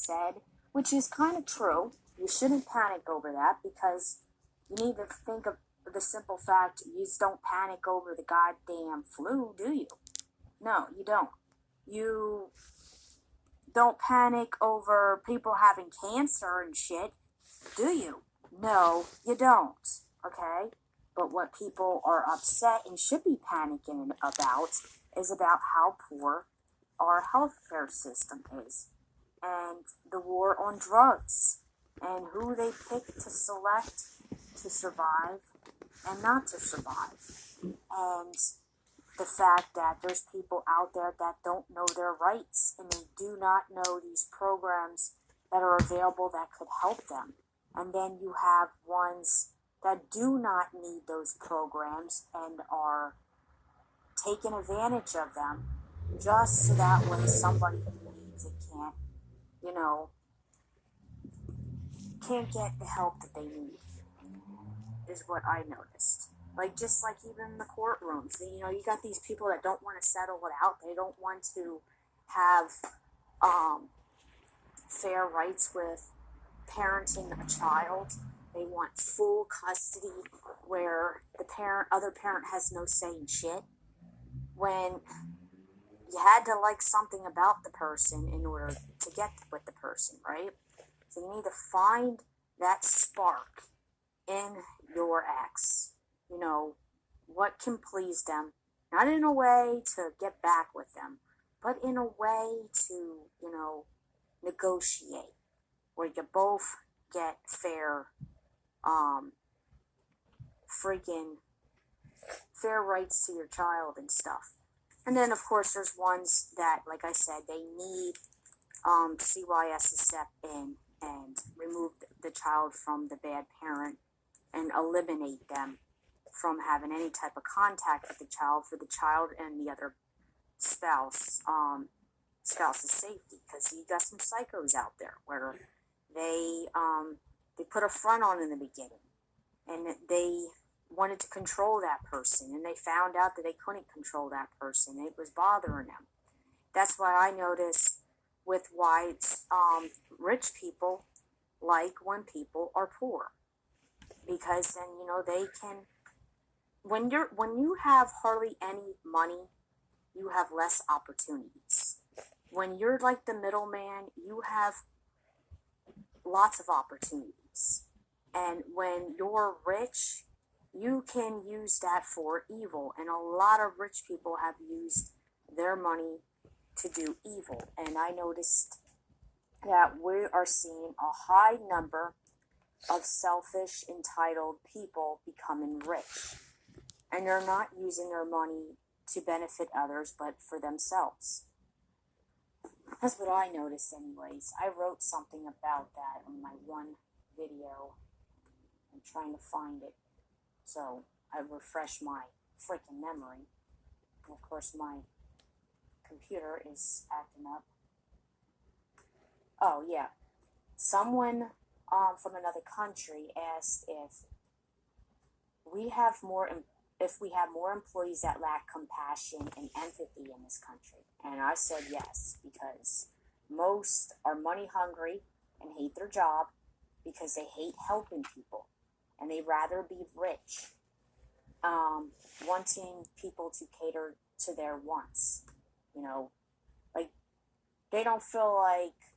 said, which is kind of true. You shouldn't panic over that because you need to think of the simple fact you just don't panic over the goddamn flu, do you? No, you don't. You don't panic over people having cancer and shit, do you? No, you don't. Okay? But what people are upset and should be panicking about is about how poor our healthcare system is, and the war on drugs, and who they pick to select to survive and not to survive, and the fact that there's people out there that don't know their rights and they do not know these programs that are available that could help them. And then you have ones that do not need those programs and are taking advantage of them just so that way somebody who needs it can't get the help that they need, is what I noticed. Like, just like even in the courtrooms, you got these people that don't want to settle it out. They don't want to have fair rights with parenting a child. They want full custody where the other parent has no say in shit. When you had to like something about the person in order to get with the person, right? So you need to find that spark in your ex. What can please them, not in a way to get back with them, but in a way to, negotiate, where you both get fair, fair rights to your child and stuff. And then, of course, there's ones that, like I said, they need CYS to step in and remove the child from the bad parent and eliminate them from having any type of contact with the child for the child and the other spouse's safety. Because you got some psychos out there where they put a front on in the beginning and they wanted to control that person, and they found out that they couldn't control that person. It was bothering them. That's why I notice with whites, rich people like when people are poor, because then they can. When you have hardly any money, you have less opportunities. When you're like the middleman, you have lots of opportunities. And when you're rich, you can use that for evil. And a lot of rich people have used their money to do evil. And I noticed that we are seeing a high number of selfish, entitled people becoming rich. And they're not using their money to benefit others, but for themselves. That's what I noticed anyways. I wrote something about that in my one video. I'm trying to find it. So I refresh my freaking memory. And of course my computer is acting up. Oh yeah. Someone from another country asked if we have more employees that lack compassion and empathy in this country. And I said yes, because most are money hungry and hate their job because they hate helping people. And they'd rather be rich, wanting people to cater to their wants. Like, they don't feel like